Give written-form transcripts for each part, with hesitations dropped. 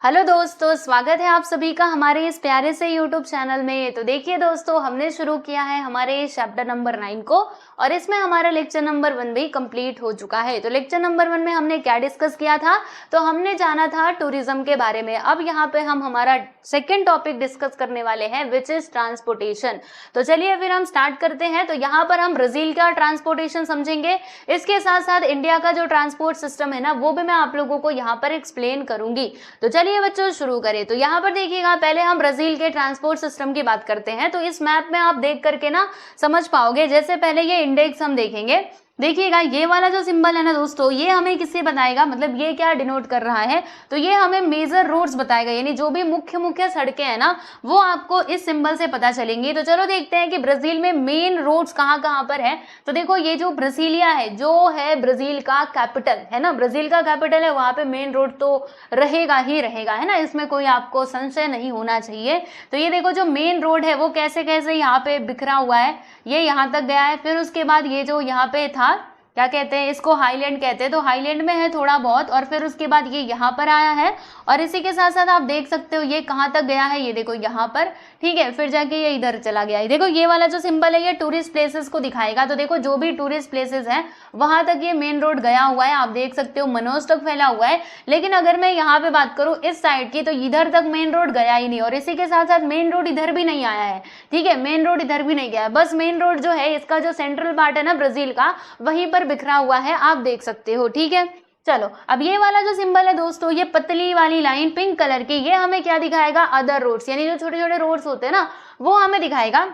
Hello दोस्तों, स्वागत है आप सभी का हमारे इस प्यारे से यूट्यूब चैनल में। तो देखिए दोस्तों, हमने शुरू किया है हमारे चैप्टर नंबर 9 को और इसमें हमारा लेक्चर नंबर 1 भी कंप्लीट हो चुका है। तो लेक्चर नंबर 1 में हमने क्या डिस्कस किया था? तो हमने जाना था टूरिज्म के बारे में। अब यहाँ पे हम हमारा सेकेंड टॉपिक डिस्कस करने वाले हैं, विच इज ट्रांसपोर्टेशन। तो चलिए फिर हम स्टार्ट करते हैं। तो यहाँ पर हम ब्राजील का ट्रांसपोर्टेशन समझेंगे, इसके साथ साथ इंडिया का जो ट्रांसपोर्ट सिस्टम है ना, वो भी मैं आप लोगों को यहाँ पर एक्सप्लेन करूंगी। तो चलिए बच्चों शुरू करें। तो यहाँ पर देखिएगा, पहले हम ब्राजील के ट्रांसपोर्ट सिस्टम की बात करते हैं। तो इस मैप में आप देख करके ना समझ पाओगे। जैसे पहले ये इंडेक्स हम देखेंगे, देखिएगा ये वाला जो सिंबल है ना दोस्तों, ये हमें किससे बताएगा, मतलब ये क्या डिनोट कर रहा है? तो ये हमें मेजर रोड्स बताएगा, यानी जो भी मुख्य मुख्य सड़कें हैं ना, वो आपको इस सिंबल से पता चलेंगी। तो चलो देखते हैं कि ब्राजील में मेन रोड्स कहाँ कहाँ पर है। तो देखो, ये जो ब्रासीलिया है, जो है ब्राजील का कैपिटल है ना, ब्राजील का कैपिटल है, वहां पे मेन रोड तो रहेगा ही रहेगा, है ना, इसमें कोई आपको संशय नहीं होना चाहिए। तो ये देखो, जो मेन रोड है वो कैसे कैसे यहाँ पे बिखरा हुआ है, ये यहाँ तक गया है। फिर उसके बाद ये जो यहाँ पे था, क्या कहते हैं इसको, हाईलैंड कहते हैं। तो हाईलैंड में है थोड़ा बहुत, और फिर उसके बाद ये यहाँ पर आया है। और इसी के साथ साथ आप देख सकते हो ये कहाँ तक गया है, ये देखो यहाँ पर, ठीक है। फिर जाके ये इधर चला गया है। देखो ये वाला जो सिंबल है, ये टूरिस्ट प्लेसेस को दिखाएगा। तो देखो जो भी टूरिस्ट प्लेसेस हैं वहां तक ये मेन रोड गया हुआ है, आप देख सकते हो मनोज तक फैला हुआ है। लेकिन अगर मैं यहाँ पे बात करूँ इस साइड की, तो इधर तक मेन रोड गया ही नहीं। और इसी के साथ साथ मेन रोड इधर भी नहीं आया है, ठीक है, मेन रोड इधर भी नहीं गया है। बस मेन रोड जो है, इसका जो सेंट्रल पार्ट है ना ब्राजील का, वहीं पर बिखरा हुआ है, आप देख सकते हो, ठीक है। चलो, अब ये वाला जो सिंबल है दोस्तों, ये पतली वाली लाइन पिंक कलर की, ये हमें क्या दिखाएगा? अदर रोड्स, यानी जो छोटे छोटे रोड्स होते हैं ना, वो हमें दिखाएगा,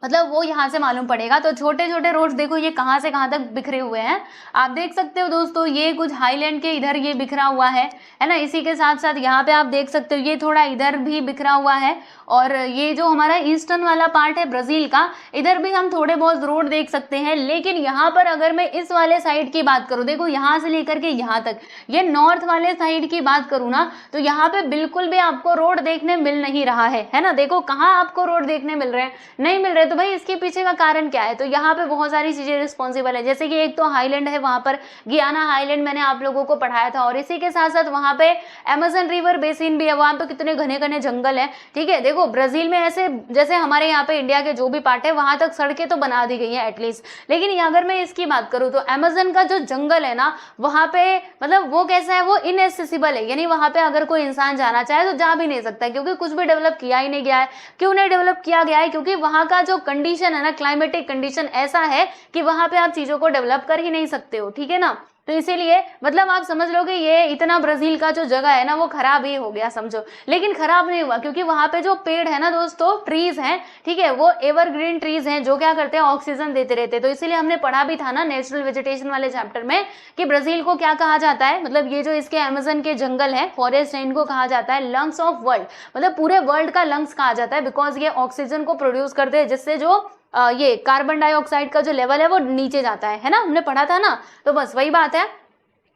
मतलब वो यहाँ से मालूम पड़ेगा। तो छोटे छोटे रोड्स देखो, ये कहाँ से कहाँ तक बिखरे हुए हैं, आप देख सकते हो दोस्तों। ये कुछ हाईलैंड के इधर ये बिखरा हुआ है ना। इसी के साथ साथ यहाँ पे आप देख सकते हो ये थोड़ा इधर भी बिखरा हुआ है। और ये जो हमारा ईस्टर्न वाला पार्ट है ब्राजील का, इधर भी हम थोड़े बहुत रोड देख सकते हैं। लेकिन यहाँ पर अगर मैं इस वाले साइड की बात करूँ, देखो यहाँ से लेकर के यहाँ तक, ये नॉर्थ वाले साइड की बात करूँ ना, तो यहाँ पे बिल्कुल भी आपको रोड देखने मिल नहीं रहा है ना। देखो कहाँ आपको रोड देखने मिल रहे हैं, नहीं मिल रहे। तो भाई इसके पीछे का कारण क्या है? तो यहाँ पे बहुत सारी चीजें रिस्पॉन्सिबल है। जैसे कि एक तो हाईलैंड है, वहां पर गियाना हाईलैंड मैंने आप लोगों को पढ़ाया था। और इसी के साथ साथ वहां पे अमेजन रिवर बेसिन भी है, वहां तो कितने घने घने जंगल है, ठीक है। देखो ब्राजील में ऐसे, जैसे हमारे यहाँ पे इंडिया के जो भी पार्ट है, वहां तक सड़कें तो बना दी गई है एटलीस्ट। लेकिन अगर मैं इसकी बात करूँ, तो अमेजन का जो जंगल है ना, वहां पे मतलब वो कैसा है, वो इनएसेसिबल है, यानी वहां पे अगर कोई इंसान जाना चाहे तो जा भी नहीं सकता, क्योंकि कुछ भी डेवलप किया ही नहीं गया है। क्यों नहीं डेवलप किया गया है? क्योंकि वहां का जो कंडीशन है ना, क्लाइमेटिक कंडीशन ऐसा है कि वहां पे आप चीजों को डेवलप कर ही नहीं सकते हो, ठीक है ना। तो इसीलिए मतलब आप समझ लो कि ये इतना ब्राजील का जो जगह है ना, वो खराब ही हो गया समझो। लेकिन खराब नहीं हुआ, क्योंकि वहां पे जो पेड़ है ना दोस्तों, ट्रीज हैं, ठीक है, वो एवरग्रीन ट्रीज हैं, जो क्या करते हैं, ऑक्सीजन देते रहते हैं। तो इसीलिए हमने पढ़ा भी था ना नेचुरल वेजिटेशन वाले चैप्टर में, कि ब्राजील को क्या कहा जाता है, मतलब ये जो इसके अमेजन के जंगल है, फॉरेस्ट है, इनको कहा जाता है लंग्स ऑफ वर्ल्ड, मतलब पूरे वर्ल्ड का लंग्स कहा जाता है। बिकॉज ये ऑक्सीजन को प्रोड्यूस करते हैं, जिससे जो ये कार्बन डाइऑक्साइड का जो लेवल है वो नीचे जाता है ना, हमने पढ़ा था ना। तो बस वही बात है,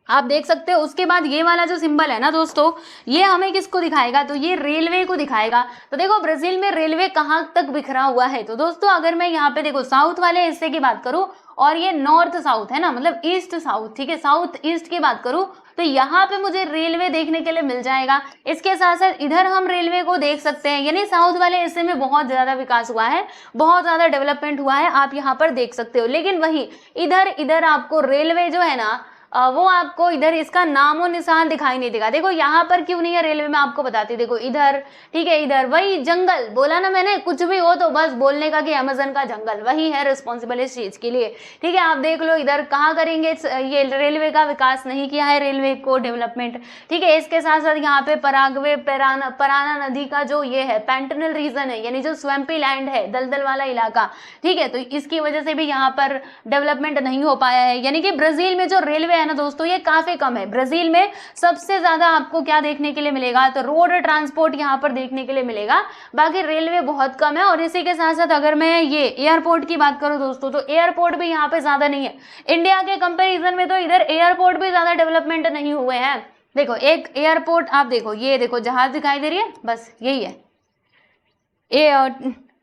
आप देख सकते हो। उसके बाद ये वाला जो सिंबल है ना दोस्तों, ये हमें किसको दिखाएगा? तो ये रेलवे को दिखाएगा। तो देखो ब्राजील में रेलवे कहाँ तक बिखरा हुआ है। तो दोस्तों अगर मैं यहाँ पे देखो साउथ वाले हिस्से की बात करूँ, और ये नॉर्थ साउथ है ना, मतलब ईस्ट साउथ, ठीक है, साउथ ईस्ट की बात करूँ, तो यहाँ पे मुझे रेलवे देखने के लिए मिल जाएगा। इसके साथ साथ इधर हम रेलवे को देख सकते हैं, यानी साउथ वाले हिस्से में बहुत ज्यादा विकास हुआ है, बहुत ज्यादा डेवलपमेंट हुआ है, आप यहाँ पर देख सकते हो। लेकिन वही इधर इधर आपको रेलवे जो है ना, वो आपको इधर इसका नामो निशान दिखाई नहीं देगा। देखो यहाँ पर क्यों नहीं है रेलवे, में आपको बताती, देखो इधर, ठीक है, इधर वही जंगल, बोला ना मैंने, कुछ भी हो तो बस बोलने का कि अमेजन का जंगल वही है रिस्पॉन्सिबल इस चीज के लिए, ठीक है। आप देख लो इधर कहाँ करेंगे, ये रेलवे का विकास नहीं किया है, रेलवे को डेवलपमेंट, ठीक है। इसके साथ साथ यहाँ पे पराग्वे पराना नदी का जो ये है पैंटनल रीजन है, यानी जो स्वैम्पी लैंड है, दलदल वाला इलाका, ठीक है, तो इसकी वजह से भी यहाँ पर डेवलपमेंट नहीं हो पाया है। यानी कि ब्राजील में जो रेलवे है ना दोस्तों, ये काफी कम है। ब्राजील में सबसे ज्यादा आपको क्या देखने के लिए मिलेगा? तो रोड ट्रांसपोर्ट यहाँ पर देखने के लिए मिलेगा, बाकी रेलवे बहुत कम है। और इसी के साथ साथ अगर मैं ये एयरपोर्ट की बात करूं दोस्तों, तो एयरपोर्ट भी यहाँ पे ज्यादा नहीं है। इंडिया के कंपेरिजन में तो इधर एयरपोर्ट भी ज्यादा डेवलपमेंट नहीं हुए हैं। देखो एक एयरपोर्ट, आप देखो, ये देखो जहाज दिखाई दे रही है, बस यही है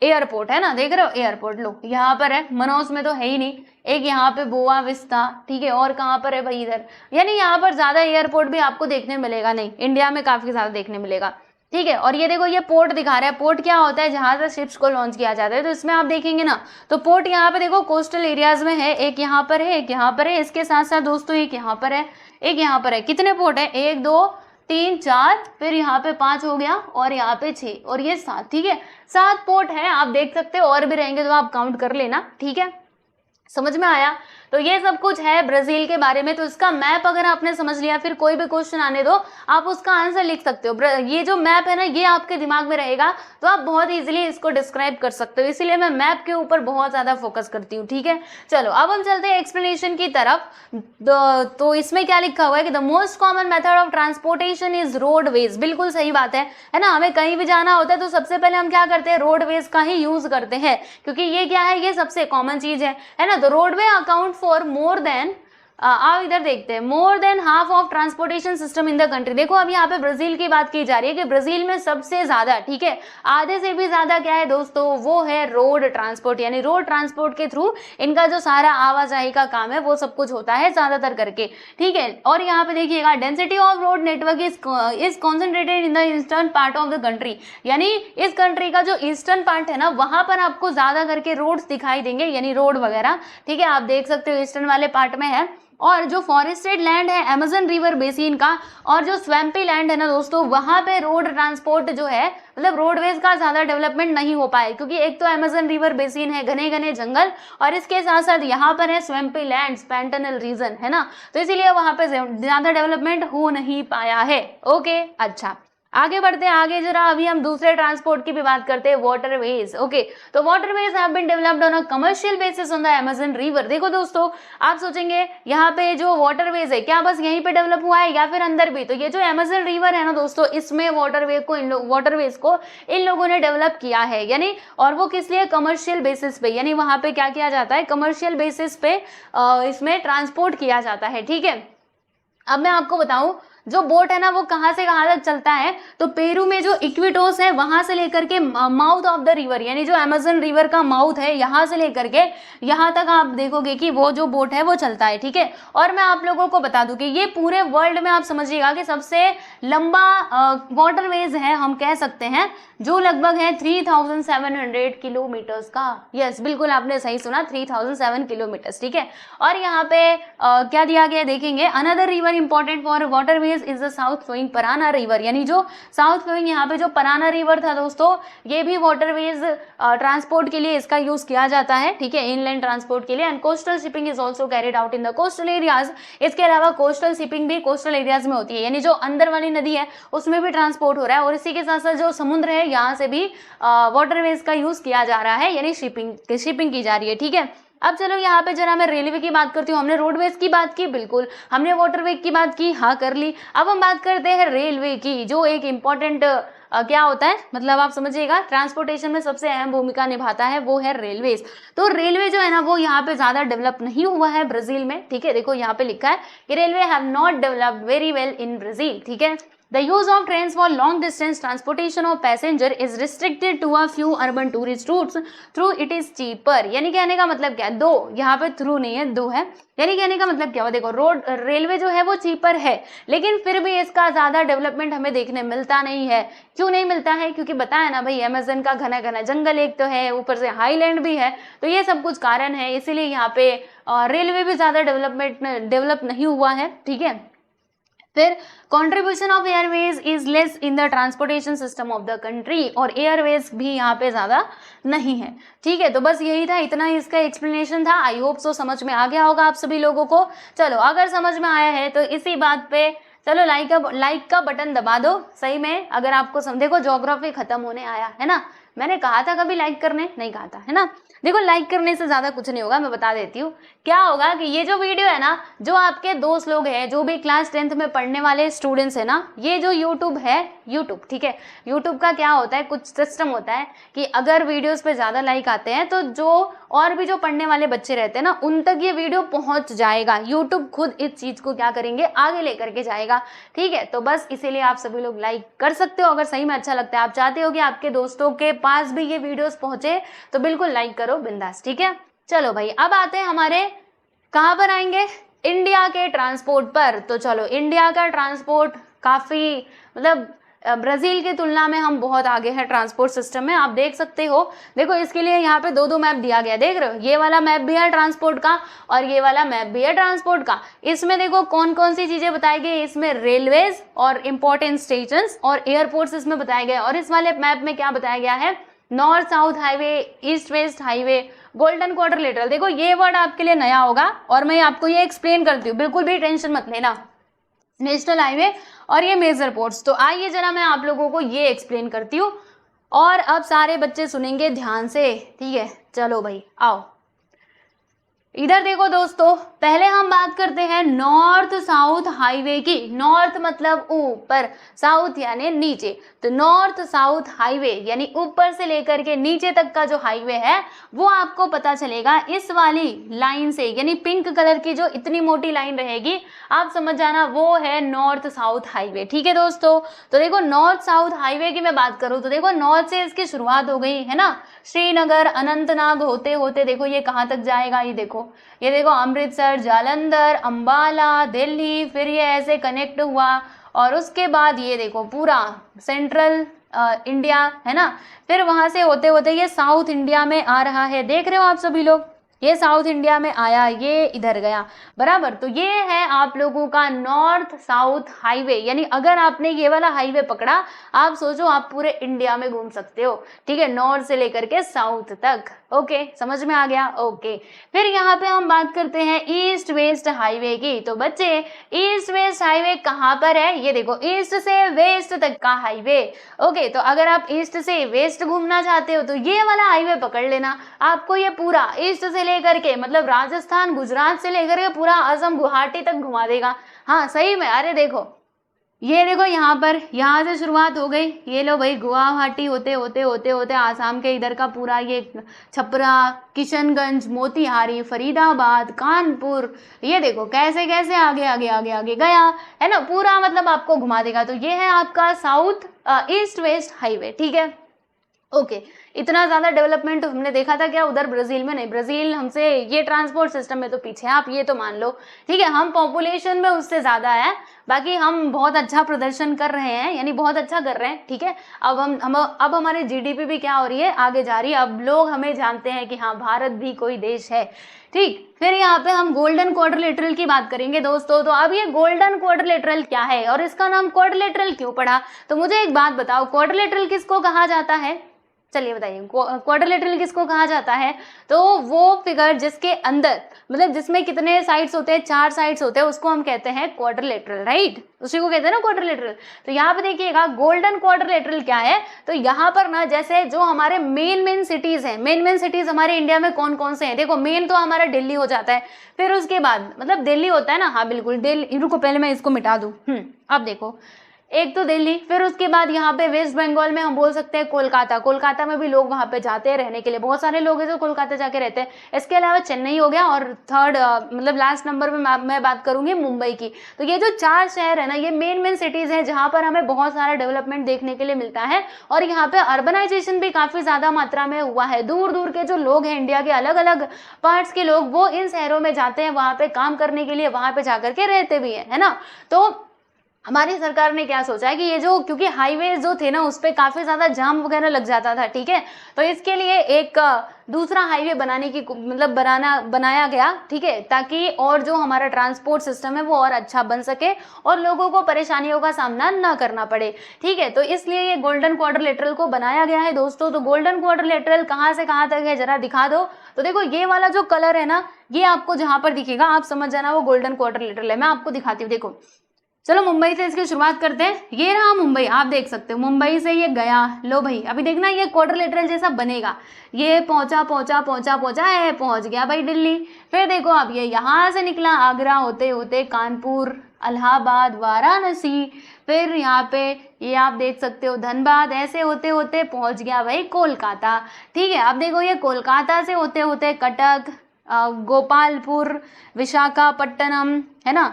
एयरपोर्ट है ना, देख रहे हो एयरपोर्ट, लो यहाँ पर है, मनोज में तो है ही नहीं, एक यहाँ पे बोआ विस्टा, ठीक है, और कहाँ पर है भाई इधर, यानी यहाँ पर ज्यादा एयरपोर्ट भी आपको देखने मिलेगा नहीं, इंडिया में काफी ज्यादा देखने मिलेगा, ठीक है। और ये देखो ये पोर्ट दिखा रहा है, पोर्ट क्या होता है, जहां से शिप्स को लॉन्च किया जाता है। तो इसमें आप देखेंगे ना, तो पोर्ट यहाँ पे देखो कोस्टल एरियाज में है, एक यहाँ पर है, एक यहाँ पर है, इसके साथ साथ दोस्तों एक यहाँ पर है, एक यहाँ पर है। कितने पोर्ट है, 1 2 3 4, फिर यहाँ पे 5 हो गया, और यहाँ पे 6, और ये 7, ठीक है, 7 पोर्ट है। आप देख सकते हो, और भी रहेंगे तो आप काउंट कर लेना, ठीक है। समझ में आया। तो ये सब कुछ है ब्राजील के बारे में। तो इसका मैप अगर आपने समझ लिया, फिर कोई भी क्वेश्चन आने दो आप उसका आंसर लिख सकते हो। ये जो मैप है ना, ये आपके दिमाग में रहेगा, तो आप बहुत इजीली इसको डिस्क्राइब कर सकते हो, इसीलिए मैं मैप के ऊपर बहुत ज्यादा फोकस करती हूँ, ठीक है। चलो अब हम चलते हैं एक्सप्लेनेशन की तरफ। तो इसमें क्या लिखा हुआ है कि the most common method of transportation is roadways. बिल्कुल सही बात है ना। हमें कहीं भी जाना होता है तो सबसे पहले हम क्या करते हैं, रोडवेज का ही यूज करते हैं, क्योंकि ये क्या है, ये सबसे कॉमन चीज है ना। तो roadway account for more than, आप इधर देखते हैं, more than half of transportation system in the country. देखो अब यहाँ पे ब्राजील की बात की जा रही है कि ब्राजील में सबसे ज्यादा, ठीक है, आधे से भी ज्यादा क्या है दोस्तों, वो है रोड ट्रांसपोर्ट, यानी रोड ट्रांसपोर्ट के थ्रू इनका जो सारा आवाजाही का काम है वो सब कुछ होता है ज्यादातर करके, ठीक है। और यहाँ पे देखिएगा, density of road network is concentrated in the eastern part of the country, यानी इस कंट्री का जो ईस्टर्न पार्ट है ना, वहां पर आपको ज्यादा करके रोड्स दिखाई देंगे, यानी रोड वगैरह, ठीक है। आप देख सकते हो ईस्टर्न वाले पार्ट में है। और जो फॉरेस्टेड लैंड है अमेजन रिवर बेसिन का, और जो स्वैम्पी लैंड है ना दोस्तों, वहां पे रोड ट्रांसपोर्ट जो है, मतलब रोडवेज का ज्यादा डेवलपमेंट नहीं हो पाए, क्योंकि एक तो अमेजन रिवर बेसिन है, घने घने जंगल, और इसके साथ साथ यहाँ पर है स्वैम्पी लैंड, पैंटनल रीजन, है ना। तो इसीलिए वहां पे ज्यादा डेवलपमेंट हो नहीं पाया है। ओके, अच्छा आगे बढ़ते हैं, आगे जरा अभी हम दूसरे ट्रांसपोर्ट की भी बात करते हैं, वाटरवेज। ओके, तो waterways have been developed on a commercial basis on the Amazon river. देखो दोस्तों, आप सोचेंगे यहाँ पे जो वाटरवेज है, क्या बस यहीं पे डेवलप हुआ है या फिर अंदर भी? तो ये जो अमेजन रिवर है ना दोस्तों, इसमें वाटरवेज को इन लोगों ने डेवलप किया है, यानी, और वो किस लिए, कमर्शियल बेसिस पे, यानी वहां पे क्या किया जाता है, कमर्शियल बेसिस पे इसमें ट्रांसपोर्ट किया जाता है, ठीक है। अब मैं आपको बताऊं, जो बोट है ना वो कहां से कहां तक चलता है, तो पेरू में जो इक्विटोस है वहां से लेकर के माउथ ऑफ द रिवर, यानी जो अमेजन रिवर का माउथ है, यहां से लेकर के यहां तक आप देखोगे कि वो जो बोट है वो चलता है, ठीक है। और मैं आप लोगों को बता दूं कि ये पूरे वर्ल्ड में आप समझिएगा कि सबसे लंबा वाटरवेज है, हम कह सकते हैं, जो लगभग है 3700 किलोमीटर्स का। यस, बिल्कुल आपने सही सुना, 3007 किलोमीटर्स, ठीक है। और यहाँ पे क्या दिया गया देखेंगे, another river important for waterways is the south flowing Parana river, यानी जो साउथ फ्लोइंग यहाँ पे जो पराना रिवर था दोस्तों, ये भी वाटरवेज ट्रांसपोर्ट के लिए इसका यूज किया जाता है, ठीक है, इनलैंड ट्रांसपोर्ट के लिए। And coastal shipping is also carried out in the coastal areas. इसके अलावा कोस्टल शिपिंग भी कोस्टल एरियाज में होती है, यानी जो अंदर वाली नदी है उसमें भी ट्रांसपोर्ट हो रहा है, और इसी के साथ साथ जो समुद्र है यहाँ से भी वाटरवेज का यूज किया जा रहा है, यानी शिपिंग की जा रही है, ठीक है। अब चलो यहाँ पे जरा मैं रेलवे की बात करती हूँ। हमने रोडवेज की बात की, बिल्कुल, हमने वाटरवे की बात की, हाँ कर ली। अब हम बात करते हैं रेलवे की, जो एक इम्पॉर्टेंट क्या होता है, मतलब आप समझिएगा, ट्रांसपोर्टेशन में सबसे अहम भूमिका निभाता है, वो है रेलवेज। तो रेलवे जो है ना वो यहाँ पे ज्यादा डेवलप नहीं हुआ है ब्राजील में, ठीक है। देखो यहाँ पे लिखा है कि railway have not developed very well in Brazil, ठीक है। The use of trains for long distance transportation of passenger is restricted to a few urban tourist routes through it is cheaper। यानी कहने का मतलब क्या है, दो, यहाँ पे थ्रू नहीं है, दो है, यानी कहने का मतलब क्या हुआ, देखो रेलवे जो है वो चीपर है, लेकिन फिर भी इसका ज्यादा डेवलपमेंट हमें देखने मिलता नहीं है। क्यों नहीं मिलता है? क्योंकि बताया ना भाई, अमेजन का घना घना जंगल एक तो है, ऊपर से हाईलैंड भी है, तो ये सब कुछ कारण है, इसीलिए यहाँ पे रेलवे भी ज्यादा डेवलप नहीं हुआ है, ठीक है। फिर contribution of Airways is less in the transportation system of the country, और एयरवेज भी यहाँ पे ज्यादा नहीं है, ठीक है। तो बस यही था, इतना ही इसका एक्सप्लेनेशन था। आई होप सो समझ में आ गया होगा आप सभी लोगों को। चलो, अगर समझ में आया है तो इसी बात पे चलो लाइक का बटन दबा दो। सही में अगर आपको देखो, ज्योग्राफी खत्म होने आया है ना, मैंने कहा था कभी लाइक करने, नहीं कहा था, है ना। देखो, लाइक करने से ज्यादा कुछ नहीं होगा, मैं बता देती हूँ क्या होगा कि ये जो वीडियो है ना, जो आपके दोस्त लोग हैं, जो भी क्लास 10th में पढ़ने वाले स्टूडेंट्स है ना, ये जो यूट्यूब है, यूट्यूब, ठीक है, यूट्यूब का क्या होता है, कुछ सिस्टम होता है कि अगर वीडियोस पे ज्यादा लाइक आते हैं तो जो और भी जो पढ़ने वाले बच्चे रहते हैं ना, उन तक ये वीडियो पहुंच जाएगा। यूट्यूब खुद इस चीज को क्या करेंगे, आगे लेकर के जाएगा, ठीक है। तो बस इसीलिए आप सभी लोग लाइक कर सकते हो, अगर सही में अच्छा लगता है, आप चाहते हो कि आपके दोस्तों के पास भी ये वीडियोस पहुंचे, तो बिल्कुल लाइक करो बिंदास, ठीक है। चलो भाई, अब आते हैं हमारे कहाँ पर आएंगे, इंडिया के ट्रांसपोर्ट पर। तो चलो, इंडिया का ट्रांसपोर्ट काफ़ी मतलब ब्राज़ील की तुलना में हम बहुत आगे हैं ट्रांसपोर्ट सिस्टम में, आप देख सकते हो। देखो इसके लिए यहाँ पे दो दो मैप दिया गया, देख रहे हो, ये वाला मैप भी है ट्रांसपोर्ट का और ये वाला मैप भी है ट्रांसपोर्ट का। इसमें देखो कौन कौन सी चीज़ें बताई गई, इसमें रेलवेज और इंपॉर्टेंट स्टेशन और एयरपोर्ट्स इसमें बताए गए। और इस वाले मैप में क्या बताया गया है, north south highway, east west highway, golden quadrilateral. देखो ये वर्ड आपके लिए नया होगा और मैं आपको ये एक्सप्लेन करती हूँ, बिल्कुल भी टेंशन मत लेना। नेशनल हाईवे और ये मेजर पोर्ट्स। तो आइए जरा मैं आप लोगों को ये एक्सप्लेन करती हूँ और अब सारे बच्चे सुनेंगे ध्यान से, ठीक है। चलो भाई आओ, इधर देखो दोस्तों, पहले हम बात करते हैं नॉर्थ साउथ हाईवे की। नॉर्थ मतलब ऊपर, साउथ यानी नीचे। तो नॉर्थ साउथ हाईवे यानी ऊपर से लेकर के नीचे तक का जो हाईवे है वो आपको पता चलेगा इस वाली लाइन से, यानी पिंक कलर की जो इतनी मोटी लाइन रहेगी, आप समझ जाना वो है नॉर्थ साउथ हाईवे, ठीक है दोस्तों। तो देखो नॉर्थ साउथ हाईवे की मैं बात करूँ तो देखो नॉर्थ से इसकी शुरुआत हो गई है ना, श्रीनगर अनंतनाग होते होते देखो ये कहाँ तक जाएगा, ये देखो अमृतसर, जालंधर, अंबाला, दिल्ली, फिर ये ऐसे कनेक्ट हुआ और उसके बाद ये देखो पूरा सेंट्रल इंडिया है ना, फिर वहां से होते होते ये साउथ इंडिया में आ रहा है, देख रहे हो आप सभी लोग, ये साउथ इंडिया में आया, ये इधर गया, बराबर। तो ये है आप लोगों का नॉर्थ साउथ हाईवे, यानी अगर आपने ये वाला हाईवे पकड़ा, आप सोचो आप पूरे इंडिया में घूम सकते हो, ठीक है, नॉर्थ से लेकर के साउथ तक। ओके, समझ में आ गया। ओके, फिर यहाँ पे हम बात करते हैं ईस्ट वेस्ट हाईवे की। तो बच्चे ईस्ट वेस्ट हाईवे कहाँ पर है, ये देखो ईस्ट से वेस्ट तक का हाईवे। ओके, तो अगर आप ईस्ट से वेस्ट घूमना चाहते हो तो ये वाला हाईवे पकड़ लेना, आपको ये पूरा ईस्ट से लेकर के मतलब राजस्थान गुजरात से लेकर के पूरा असम गुवाहाटी तक घुमा देगा। हाँ सही में, अरे देखो ये देखो यहाँ पर, यहाँ से शुरुआत हो गई, ये लो भाई गुवाहाटी होते होते होते होते आसाम के इधर का पूरा ये छपरा, किशनगंज, मोतिहारी, फरीदाबाद, कानपुर, ये देखो कैसे कैसे आगे आगे आगे आगे गया है ना, पूरा मतलब आपको घुमा देगा। तो ये है आपका साउथ ईस्ट वेस्ट हाईवे, ठीक है। ओके, इतना ज़्यादा डेवलपमेंट हमने देखा था क्या उधर ब्राज़ील में, नहीं, ब्राज़ील हमसे ये ट्रांसपोर्ट सिस्टम में तो पीछे है, आप ये तो मान लो, ठीक है। हम पॉपुलेशन में उससे ज़्यादा है, बाकी हम बहुत अच्छा प्रदर्शन कर रहे हैं, यानी बहुत अच्छा कर रहे हैं, ठीक है। अब अब हमारी जीडीपी भी क्या हो रही है, आगे जा रही है, अब लोग हमें जानते हैं कि हाँ भारत भी कोई देश है, ठीक। फिर यहाँ पे हम गोल्डन क्वाड्रिलेटरल की बात करेंगे दोस्तों। तो अब ये गोल्डन क्वाड्रिलेटरल क्या है और इसका नाम क्वाड्रिलेटरल क्यों पड़ा, तो मुझे एक बात बताओ, क्वाड्रिलेटरल किसको कहा जाता है, चलिए बताइए, क्वाड्रिलेटरल किसको कहा जाता है, तो वो फिगर जिसके अंदर मतलब जिसमें कितने साइड्स होते हैं, 4 साइड्स होते हैं, उसको हम कहते हैं क्वाड्रिलेटरल, राइट, उसी को कहते हैं ना क्वाड्रिलेटरल। तो यहाँ पे देखिएगा गोल्डन क्वाड्रिलेटरल क्या है, तो यहाँ पर ना जैसे जो हमारे मेन सिटीज हैं, मेन सिटीज हमारे इंडिया में कौन कौन से हैं, देखो मेन तो हमारा दिल्ली हो जाता है, फिर उसके बाद मतलब दिल्ली होता है ना, हाँ बिल्कुल दिल्ली, रुको पहले मैं इसको मिटा दूँ, अब देखो एक तो दिल्ली, फिर उसके बाद यहाँ पे वेस्ट बंगाल में हम बोल सकते हैं कोलकाता, कोलकाता में भी लोग वहाँ पे जाते हैं रहने के लिए, बहुत सारे लोग हैं जो कोलकाता जाके रहते हैं। इसके अलावा चेन्नई हो गया और थर्ड मतलब लास्ट नंबर पे मैं बात करूंगी मुंबई की। तो ये जो 4 शहर है ना, ये मेन सिटीज हैं जहाँ पर हमें बहुत सारा डेवलपमेंट देखने के लिए मिलता है और यहाँ पे अर्बनाइजेशन भी काफी ज्यादा मात्रा में हुआ है। दूर दूर के जो लोग हैं, इंडिया के अलग अलग पार्ट्स के लोग, वो इन शहरों में जाते हैं वहाँ पे काम करने के लिए, वहाँ पे जाकर के रहते भी है ना। तो हमारी सरकार ने क्या सोचा है कि ये जो, क्योंकि हाईवे जो थे ना उस पर काफी ज्यादा जाम वगैरह लग जाता था, ठीक है, तो इसके लिए एक दूसरा हाईवे बनाने की मतलब बनाया गया, ठीक है, ताकि और जो हमारा ट्रांसपोर्ट सिस्टम है वो और अच्छा बन सके और लोगों को परेशानियों का सामना ना करना पड़े, ठीक है। तो इसलिए ये गोल्डन क्वाड्रिलेटरल को बनाया गया है दोस्तों। तो गोल्डन क्वाड्रिलेटरल कहाँ से कहाँ तक है जरा दिखा दो। तो देखो ये वाला जो कलर है ना, ये आपको जहां पर दिखेगा आप समझ जाना वो गोल्डन क्वाड्रिलेटरल है। मैं आपको दिखाती हूँ, देखो चलो मुंबई से इसकी शुरुआत करते हैं, ये रहा मुंबई, आप देख सकते हो मुंबई से ये गया, लो भाई अभी देखना ये क्वाड्रिलेटरल जैसा बनेगा, ये पहुंचा पहुंचा पहुंचा पहुंचा है, पहुंच गया भाई दिल्ली। फिर देखो अब ये यहाँ से निकला आगरा होते होते कानपुर, इलाहाबाद, वाराणसी, फिर यहाँ पे ये आप देख सकते हो धनबाद, ऐसे होते होते पहुंच गया भाई कोलकाता, ठीक है। अब देखो ये कोलकाता से होते होते कटक, गोपालपुर, विशाखापट्टनम, है ना।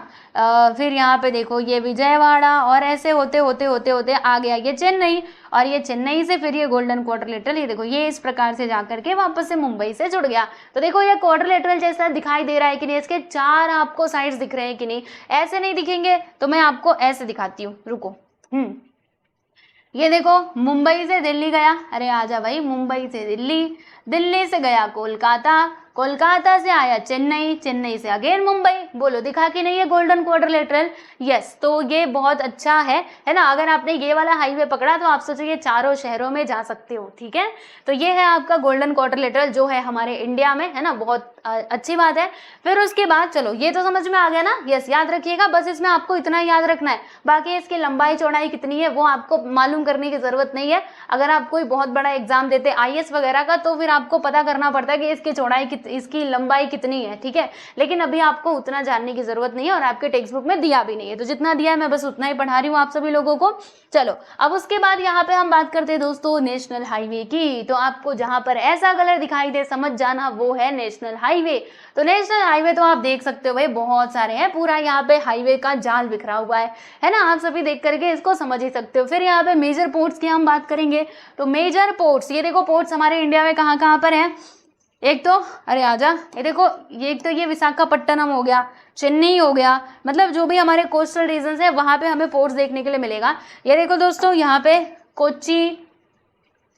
फिर यहाँ पे देखो ये विजयवाड़ा, और ऐसे होते होते होते होते आ गया ये चेन्नई, और ये चेन्नई से फिर ये गोल्डन क्वाड्रिलेटरल, ये देखो ये इस प्रकार से जाकर के वापस से मुंबई से जुड़ गया। तो देखो ये क्वाड्रिलेटरल जैसा दिखाई दे रहा है कि नहीं, इसके 4 आपको साइड्स दिख रहे हैं कि नहीं, ऐसे नहीं दिखेंगे तो मैं आपको ऐसे दिखाती हूँ, रुको। ये देखो मुंबई से दिल्ली गया, अरे आजा भाई, मुंबई से दिल्ली, दिल्ली से गया कोलकाता, कोलकाता से आया चेन्नई, चेन्नई से अगेन मुंबई। बोलो दिखा कि नहीं ये गोल्डन क्वाड्रिलेटरल? यस, तो ये बहुत अच्छा है ना। अगर आपने ये वाला हाईवे पकड़ा तो आप सोचो ये चारों शहरों में जा सकते हो, ठीक है। तो ये है आपका गोल्डन क्वाड्रिलेटरल जो है हमारे इंडिया में, है ना, बहुत अच्छी बात है। फिर उसके बाद चलो ये तो समझ में आ गया ना, यस, याद रखिएगा, बस इसमें आपको इतना याद रखना है, बाकी इसकी लंबाई चौड़ाई कितनी है वो आपको मालूम करने की जरूरत नहीं है। अगर आप कोई बहुत बड़ा एग्जाम देते आईएएस वगैरह का तो फिर आपको पता करना पड़ता है कि इसकी चौड़ाई इसकी लंबाई कितनी है, ठीक है। लेकिन अभी आपको उतना जानने की जरूरत नहीं है और आपके टेक्स्ट बुक में दिया भी नहीं है, तो जितना दिया है मैं बस उतना ही पढ़ा रही हूँ आप सभी लोगों को। चलो अब उसके बाद यहाँ पे हम बात करते हैं दोस्तों नेशनल हाईवे की। तो आपको जहाँ पर ऐसा कलर दिखाई दे समझ जाना वो है नेशनल हाईवे। तो नेशनल हाईवे तो आप देख सकते हो भाई बहुत सारे हैं, पूरा यहाँ पे हाईवे का जाल बिखरा हुआ है ना, आप सभी देख करके इसको समझ ही सकते हो। फिर यहाँ पे मेजर पोर्ट्स की हम बात करेंगे, तो मेजर पोर्ट्स, ये देखो पोर्ट्स हमारे इंडिया में कहाँ कहाँ पर है। एक तो अरे आजा, ये देखो एक तो ये विशाखापट्टनम हो गया, चेन्नई हो गया, मतलब जो भी हमारे कोस्टल रीजन्स है वहाँ पे हमें पोर्ट्स देखने के लिए मिलेगा। ये देखो दोस्तों यहाँ पे कोच्चि,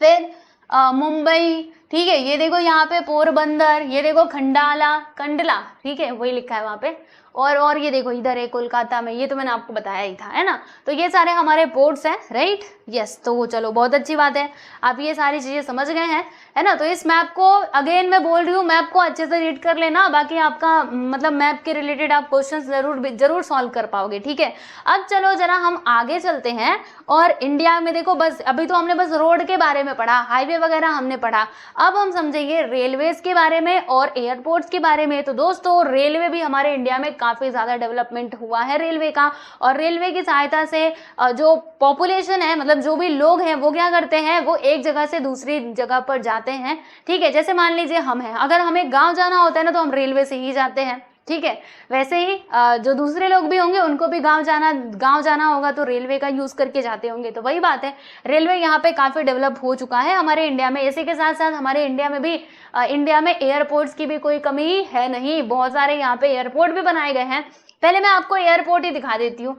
फिर मुंबई, ठीक है। ये देखो यहाँ पे पोरबंदर, ये देखो खंडाला, कंडला, ठीक है, वही लिखा है वहाँ पे। और ये देखो इधर है कोलकाता में, ये तो मैंने आपको बताया ही था, है ना। तो ये सारे हमारे पोर्ट्स हैं, राइट, यस। तो चलो बहुत अच्छी बात है, आप ये सारी चीजें समझ गए हैं, है ना। तो इस मैप को अगेन मैं बोल रही हूँ, मैप को अच्छे से रीड कर लेना, बाकी आपका मतलब मैप के रिलेटेड आप क्वेश्चन जरूर सॉल्व कर पाओगे, ठीक है। अब चलो जरा हम आगे चलते हैं, और इंडिया में देखो बस अभी तो हमने बस रोड के बारे में पढ़ा, हाईवे वगैरह हमने पढ़ा, अब हम समझेंगे रेलवेज के बारे में और एयरपोर्ट्स के बारे में। तो दोस्तों रेलवे भी हमारे इंडिया में काफी ज्यादा डेवलपमेंट हुआ है रेलवे का, और रेलवे की सहायता से जो पॉपुलेशन है, मतलब जो भी लोग हैं वो क्या करते हैं, वो एक जगह से दूसरी जगह पर जाते हैं, ठीक है। जैसे मान लीजिए हम हैं, अगर हमें गांव जाना होता है ना तो हम रेलवे से ही जाते हैं, ठीक है। वैसे ही जो दूसरे लोग भी होंगे उनको भी गांव जाना होगा तो रेलवे का यूज करके जाते होंगे। तो वही बात है, रेलवे यहाँ पे काफी डेवलप हो चुका है हमारे इंडिया में। इसी के साथ साथ हमारे इंडिया में भी इंडिया में एयरपोर्ट्स की भी कोई कमी है नहीं, बहुत सारे यहाँ पे एयरपोर्ट भी बनाए गए हैं। पहले मैं आपको एयरपोर्ट ही दिखा देती हूँ।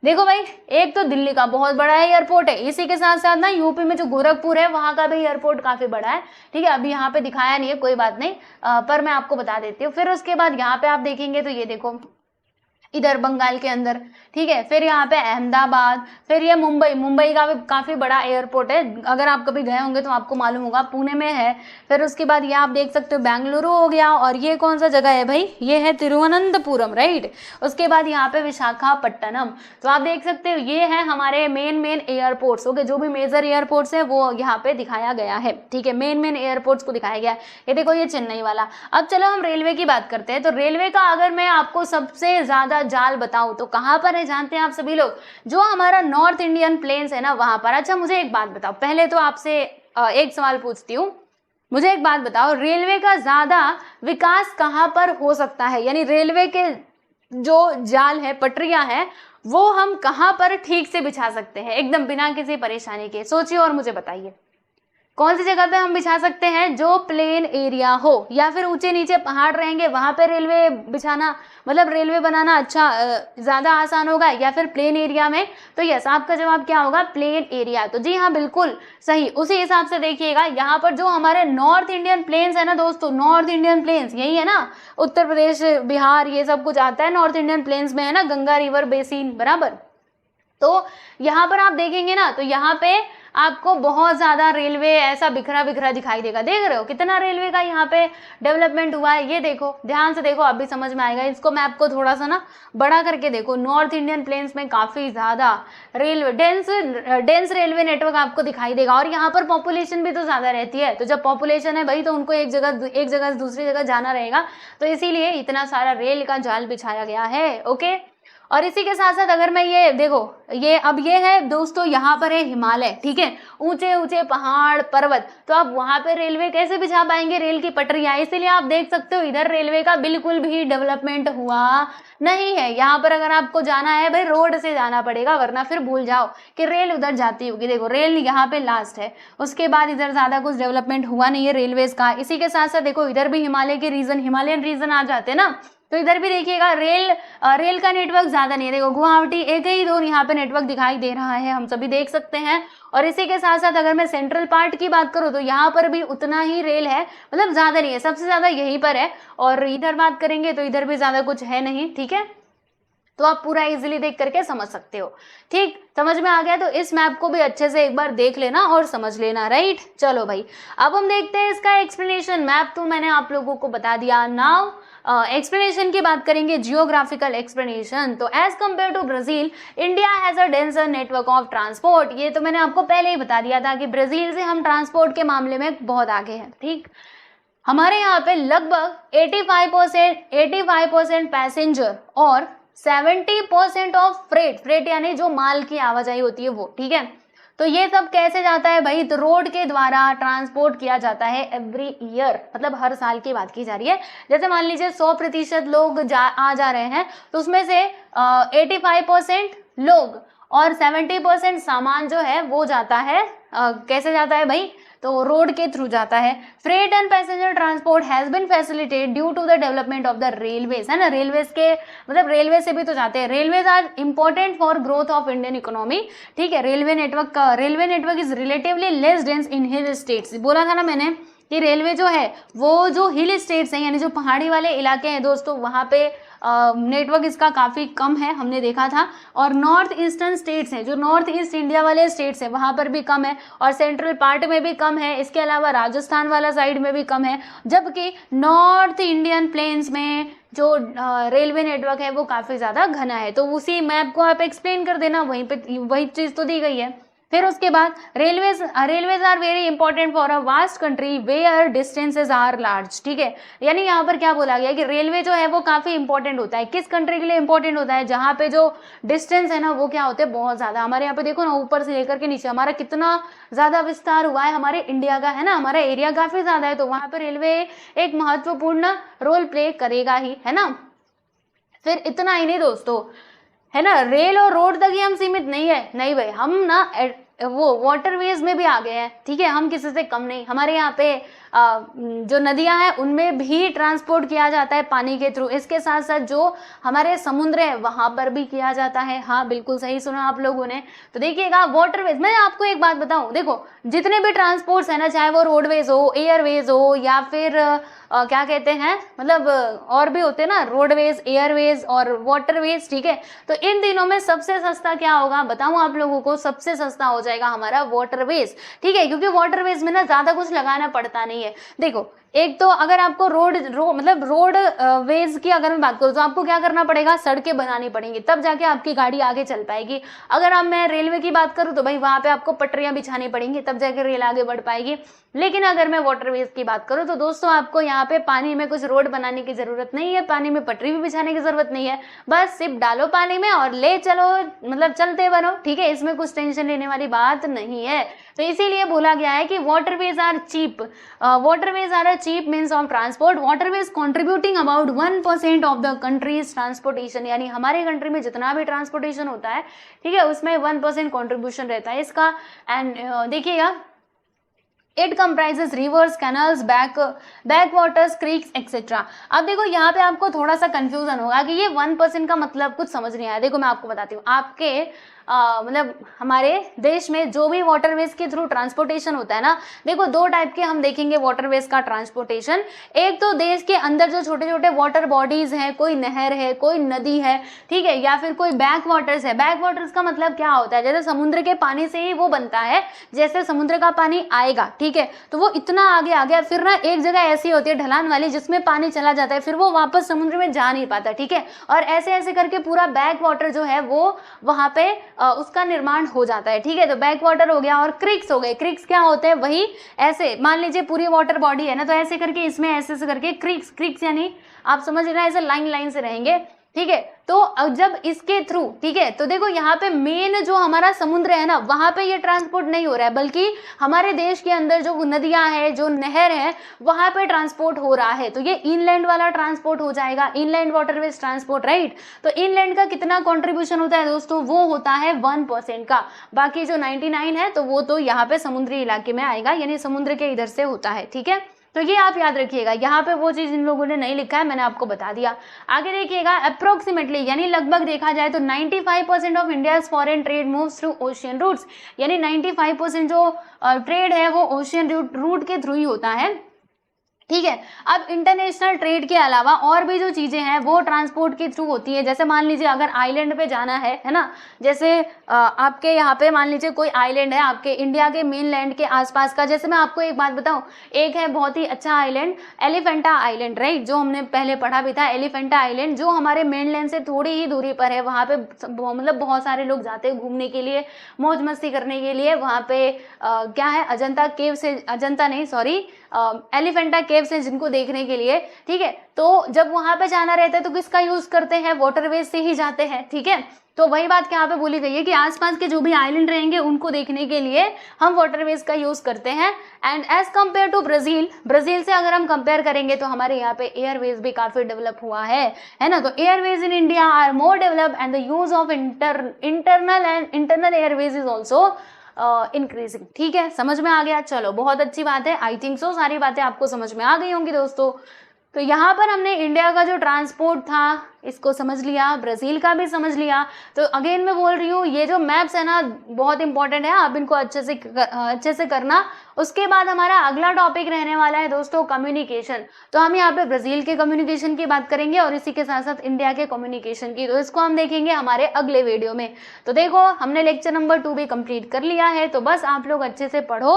देखो भाई, एक तो दिल्ली का बहुत बड़ा एयरपोर्ट है, इसी के साथ साथ ना यूपी में जो गोरखपुर है वहां का भी एयरपोर्ट काफी बड़ा है, ठीक है। अभी यहाँ पे दिखाया नहीं है, कोई बात नहीं, पर मैं आपको बता देती हूँ। फिर उसके बाद यहाँ पे आप देखेंगे तो ये देखो इधर बंगाल के अंदर, ठीक है। फिर यहाँ पे अहमदाबाद, फिर ये मुंबई का भी काफी बड़ा एयरपोर्ट है, अगर आप कभी गए होंगे तो आपको मालूम होगा, पुणे में है। फिर उसके बाद ये आप देख सकते हो बेंगलुरु हो गया, और ये कौन सा जगह है भाई, ये है तिरुवनंतपुरम, राइट। उसके बाद यहाँ पे विशाखापट्टनम। तो आप देख सकते हो ये है हमारे मेन एयरपोर्ट्स, ओके, जो भी मेजर एयरपोर्ट्स है वो यहाँ पे दिखाया गया है, ठीक है। मेन एयरपोर्ट्स को दिखाया गया है। ये देखो ये चेन्नई वाला। अब चलो हम रेलवे की बात करते हैं। तो रेलवे का अगर मैं आपको सबसे ज्यादा जाल बताऊं तो कहां पर है जानते हैं आप सभी लोग, जो हमारा नॉर्थ इंडियन प्लेन्स है ना वहां पर। अच्छा मुझे एक बात बताओ, पहले तो आपसे एक सवाल पूछती हूँ, मुझे एक बात बताओ, रेलवे का ज्यादा विकास कहां पर हो सकता है, यानी रेलवे के जो जाल है, पटरियां हैं, वो हम कहां पर ठीक से बिछा सकते हैं एकदम बिना किसी परेशानी के, सोचिए और मुझे बताइए कौन सी जगह पे हम बिछा सकते हैं जो प्लेन एरिया हो, या फिर ऊंचे नीचे पहाड़ रहेंगे वहां पे रेलवे बिछाना, मतलब रेलवे बनाना अच्छा ज्यादा आसान होगा, या फिर प्लेन एरिया में। तो यस, आपका जवाब क्या होगा, प्लेन एरिया। तो जी हाँ बिल्कुल सही। उसी हिसाब से देखिएगा यहाँ पर जो हमारे नॉर्थ इंडियन प्लेन्स है ना दोस्तों, नॉर्थ इंडियन प्लेन्स यही है ना, उत्तर प्रदेश, बिहार, ये सब कुछ आता है नॉर्थ इंडियन प्लेन्स में, है ना, गंगा रिवर बेसिन बराबर। तो यहाँ पर आप देखेंगे ना तो यहाँ पे आपको बहुत ज्यादा रेलवे ऐसा बिखरा बिखरा दिखाई देगा। देख रहे हो कितना रेलवे का यहाँ पे डेवलपमेंट हुआ है, ये देखो ध्यान से देखो, अभी समझ में आएगा। इसको मैप को थोड़ा सा ना बड़ा करके देखो, नॉर्थ इंडियन प्लेन्स में काफी ज्यादा रेलवे डेंस रेलवे नेटवर्क आपको दिखाई देगा। और यहाँ पर पॉपुलेशन भी तो ज्यादा रहती है, तो जब पॉपुलेशन है भाई तो उनको एक जगह से दूसरी जगह जाना रहेगा, तो इसीलिए इतना सारा रेल का जाल बिछाया गया है, ओके। और इसी के साथ साथ अगर मैं ये देखो, ये अब ये है दोस्तों, यहाँ पर है हिमालय, ठीक है, ऊंचे ऊंचे पहाड़ पर्वत, तो आप वहां पे रेलवे कैसे बिछा पाएंगे, रेल की पटरियां। इसीलिए आप देख सकते हो इधर रेलवे का बिल्कुल भी डेवलपमेंट हुआ नहीं है। यहाँ पर अगर आपको जाना है भाई रोड से जाना पड़ेगा, वरना फिर भूल जाओ कि रेल उधर जाती होगी। देखो रेल यहाँ पे लास्ट है, उसके बाद इधर ज्यादा कुछ डेवलपमेंट हुआ नहीं है रेलवेज का। इसी के साथ साथ देखो इधर भी हिमालय के रीजन, हिमालयन रीजन आ जाते हैं ना, तो इधर भी देखिएगा रेल का नेटवर्क ज्यादा नहीं है। देखो गुवाहाटी एक ही दो यहाँ पे नेटवर्क दिखाई दे रहा है, हम सभी देख सकते हैं। और इसी के साथ साथ अगर मैं सेंट्रल पार्ट की बात करूँ तो यहाँ पर भी उतना ही रेल है, मतलब ज्यादा नहीं है, सबसे ज्यादा यहीं पर है। और इधर बात करेंगे तो इधर भी ज्यादा कुछ है नहीं, ठीक है, तो आप पूरा इजीली देख करके समझ सकते हो। ठीक, समझ में आ गया? तो इस मैप को भी अच्छे से एक बार देख लेना और समझ लेना, राइट। चलो भाई, अब हम देखते हैं इसका एक्सप्लेनेशन। मैप तो मैंने आप लोगों को बता दिया। नाउ एक्सप्लेनेशन की बात करेंगे, जियोग्राफिकल एक्सप्लेनेशन। तो as compare to Brazil, India has a denser network of transport. ये तो मैंने आपको पहले ही बता दिया था कि ब्राजील से हम ट्रांसपोर्ट के मामले में बहुत आगे हैं। ठीक, हमारे यहाँ पे लगभग 85% पैसेंजर और 70% ऑफ फ्रेट यानी जो माल की आवाजाही होती है वो, ठीक है। तो ये सब कैसे जाता है भाई, तो रोड के द्वारा ट्रांसपोर्ट किया जाता है एवरी ईयर, मतलब हर साल की बात की जा रही है। जैसे मान लीजिए 100% लोग आ जा रहे हैं, तो उसमें से 85% लोग और 70% सामान जो है वो जाता है कैसे जाता है भाई, तो रोड के थ्रू जाता है। Freight and passenger transport has been facilitated due to the development of the railways, है ना। रेलवेज के मतलब रेलवे से भी तो जाते हैं। Railways are important for growth of Indian economy, ठीक है। Railway network is relatively less dense in hill states. बोला था ना मैंने कि रेलवे जो है वो जो हिल स्टेट्स हैं यानी जो पहाड़ी वाले इलाके हैं दोस्तों, वहाँ पे नेटवर्क इसका काफ़ी कम है, हमने देखा था। और नॉर्थ ईस्टर्न स्टेट्स हैं, जो नॉर्थ ईस्ट इंडिया वाले स्टेट्स हैं, वहाँ पर भी कम है और सेंट्रल पार्ट में भी कम है। इसके अलावा राजस्थान वाला साइड में भी कम है, जबकि नॉर्थ इंडियन प्लेन्स में जो रेलवे नेटवर्क है वो काफ़ी ज़्यादा घना है। तो उसी मैप को आप एक्सप्लेन कर देना, वहीं पे वही चीज़ तो दी गई है। फिर उसके बाद railways are very important for a vast country where distances are large, ठीक है। यानी यहाँ पर क्या बोला गया कि रेलवे जो है वो काफ़ी इंपॉर्टेंट होता है। किस कंट्री के लिए इंपॉर्टेंट होता है, जहाँ पे जो डिस्टेंस है ना वो क्या होते हैं, बहुत ज़्यादा। हमारे यहाँ पे देखो ना, ऊपर से लेकर के नीचे हमारा कितना ज़्यादा विस्तार हुआ है हमारे इंडिया का, है ना। हमारा एरिया काफ़ी ज़्यादा है, तो वहाँ पर रेलवे एक महत्वपूर्ण रोल प्ले करेगा ही, है ना। फिर इतना ही नहीं दोस्तों, है ना, रेल और रोड तक ही हम सीमित नहीं है, नहीं भाई, हम ना वो वाटरवेज में भी आ गए हैं, ठीक है। हम किसी से कम नहीं। हमारे यहाँ पे जो नदियां हैं उनमें भी ट्रांसपोर्ट किया जाता है पानी के थ्रू। इसके साथ साथ जो हमारे समुद्र है वहां पर भी किया जाता है। हाँ बिल्कुल सही सुना आप लोगों ने। तो देखिएगा वाटरवेज, मैं आपको एक बात बताऊं, देखो जितने भी ट्रांसपोर्ट्स है ना, चाहे वो रोडवेज हो, एयरवेज हो, या फिर क्या कहते हैं, मतलब और भी होते हैं ना, रोडवेज, एयरवेज और वाटरवेज, ठीक है। तो इन दिनों में सबसे सस्ता क्या होगा बताऊं आप लोगों को, सबसे सस्ता हो जाएगा हमारा वाटरवेज, ठीक है, क्योंकि वाटरवेज में ना ज्यादा कुछ लगाना पड़ता नहीं है। देखो एक तो अगर आपको रोड वेज की अगर मैं बात करूँ तो आपको क्या करना पड़ेगा, सड़कें बनानी पड़ेंगी, तब जाके आपकी गाड़ी आगे चल पाएगी। अगर मैं रेलवे की बात करूँ तो भाई वहाँ पे आपको पटरियां बिछानी पड़ेंगी, तब जाके रेल आगे बढ़ पाएगी। लेकिन अगर मैं वाटरवेज की बात करूँ तो दोस्तों आपको यहाँ पे पानी में कुछ रोड बनाने की जरूरत नहीं है, पानी में पटरी भी बिछाने की जरूरत नहीं है, बस सिर्फ डालो पानी में और ले चलो, मतलब चलते बनो, ठीक है। इसमें कुछ टेंशन लेने वाली बात नहीं है। तो इसीलिए बोला गया है कि waterways are cheap, waterways are a cheap means of transport, waterways contributing about 1% of the country's transportation, यानी हमारे कंट्री में जितना भी ट्रांसपोर्टेशन होता है, ठीक है, उसमें 1% कॉन्ट्रीब्यूशन रहता है इसका। एंड देखिएगा, it comprises reverse, canals, backwaters, creeks etcetera. अब देखो यहाँ पे आपको थोड़ा सा कंफ्यूजन होगा कि ये 1% का मतलब कुछ समझ नहीं आया। देखो मैं आपको बताती हूँ, आपके मतलब हमारे देश में जो भी वाटरवेज के थ्रू ट्रांसपोर्टेशन होता है ना, देखो दो टाइप के हम देखेंगे वाटरवेज का ट्रांसपोर्टेशन। एक तो देश के अंदर जो छोटे छोटे वाटर बॉडीज हैं, कोई नहर है, कोई नदी है, ठीक है, या फिर कोई बैक वाटर्स है। बैक वाटर्स का मतलब क्या होता है, जैसे समुद्र के पानी से ही वो बनता है, जैसे समुद्र का पानी आएगा, ठीक है, तो वो इतना आगे आ गया, फिर ना एक जगह ऐसी होती है ढलान वाली जिसमें पानी चला जाता है, फिर वो वापस समुद्र में जा नहीं पाता, ठीक है। और ऐसे ऐसे करके पूरा बैक वाटर जो है वो वहां पे उसका निर्माण हो जाता है, ठीक है। तो बैक वाटर हो गया। और क्रिक्स हो गए। क्रिक्स क्या होते हैं, वही ऐसे मान लीजिए पूरी वाटर बॉडी है ना, तो ऐसे करके इसमें ऐसे करके क्रिक्स यानी आप समझ रहे हैं, ऐसे लाइन से रहेंगे, ठीक है। तो अब जब इसके थ्रू, ठीक है, तो देखो यहाँ पे मेन जो हमारा समुद्र है ना, वहां पे ये ट्रांसपोर्ट नहीं हो रहा है, बल्कि हमारे देश के अंदर जो नदियां हैं, जो नहर है, वहां पे ट्रांसपोर्ट हो रहा है। तो ये इनलैंड वाला ट्रांसपोर्ट हो जाएगा, इनलैंड वाटरवेज ट्रांसपोर्ट, राइट। तो इनलैंड का कितना कॉन्ट्रीब्यूशन होता है दोस्तों, वो होता है 1% का। बाकी जो 99 है तो वो तो यहाँ पे समुद्री इलाके में आएगा, यानी समुद्र के इधर से होता है, ठीक है। तो ये आप याद रखिएगा, यहाँ पे वो चीज इन लोगों ने नहीं लिखा है, मैंने आपको बता दिया। आगे देखिएगा, अप्रोक्सीमेटली यानी लगभग देखा जाए तो 95% of India's foreign trade moves through ocean routes, यानी 95% जो ट्रेड है वो ओशियन रूट के थ्रू ही होता है, ठीक है। अब इंटरनेशनल ट्रेड के अलावा और भी जो चीजें हैं वो ट्रांसपोर्ट के थ्रू होती है। जैसे मान लीजिए अगर आइलैंड पे जाना है ना, जैसे आपके यहाँ पे मान लीजिए कोई आइलैंड है आपके इंडिया के मेन लैंड के आसपास का। जैसे मैं आपको एक बात बताऊं, एक है बहुत ही अच्छा आइलैंड, एलिफेंटा आइलैंड, राइट, जो हमने पहले पढ़ा भी था। एलिफेंटा आइलैंड जो हमारे मेन लैंड से थोड़ी ही दूरी पर है, वहाँ पे मतलब बहुत सारे लोग जाते हैं घूमने के लिए, मौज मस्ती करने के लिए। वहाँ पे क्या है, अजंता केव से, अजंता नहीं सॉरी, एलिफेंटा केव्स हैं जिनको देखने के लिए, ठीक है। तो जब वहां पे जाना रहता है तो किसका यूज करते हैं, वाटरवेज से ही जाते हैं, ठीक है। तो वही बात यहाँ पे बोली गई है कि आसपास के जो भी आइलैंड रहेंगे उनको देखने के लिए हम वाटरवेज का यूज करते हैं। And as compare to Brazil, Brazil से अगर हम कंपेयर करेंगे तो हमारे यहाँ पे एयरवेज भी काफी डेवलप हुआ है ना। तो airways in India are more develop and the use of internal airways is also increasing, ठीक है। समझ में आ गया, चलो बहुत अच्छी बात है। आई थिंक सो सारी बातें आपको समझ में आ गई होंगी दोस्तों। तो यहाँ पर हमने इंडिया का जो ट्रांसपोर्ट था इसको समझ लिया, ब्राजील का भी समझ लिया। तो अगेन मैं बोल रही हूँ, ये जो मैप्स है ना बहुत इंपॉर्टेंट है, आप इनको अच्छे से करना। उसके बाद हमारा अगला टॉपिक रहने वाला है दोस्तों कम्युनिकेशन। तो हम यहाँ पे ब्राजील के कम्युनिकेशन की बात करेंगे और इसी के साथ साथ इंडिया के कम्युनिकेशन की। तो इसको हम देखेंगे हमारे अगले वीडियो में। तो देखो हमने लेक्चर नंबर 2 भी कंप्लीट कर लिया है। तो बस आप लोग अच्छे से पढ़ो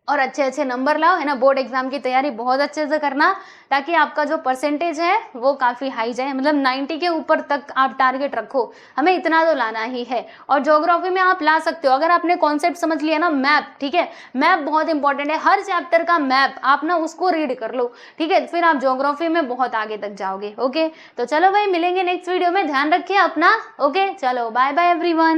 और अच्छे अच्छे नंबर लाओ, है ना। बोर्ड एग्जाम की तैयारी बहुत अच्छे से करना, ताकि आपका जो परसेंटेज है वो काफ़ी हाई जाए, मतलब 90 के ऊपर तक आप टारगेट रखो। हमें इतना तो लाना ही है। और ज्योग्राफी में आप ला सकते हो अगर आपने कॉन्सेप्ट समझ लिया ना, मैप, ठीक है। मैप बहुत इंपॉर्टेंट है, हर चैप्टर का मैप आप ना उसको रीड कर लो, ठीक है। फिर आप ज्योग्राफी में बहुत आगे तक जाओगे। ओके, तो चलो भाई मिलेंगे नेक्स्ट वीडियो में, ध्यान रखिए अपना। ओके, चलो बाय बाय एवरीवन।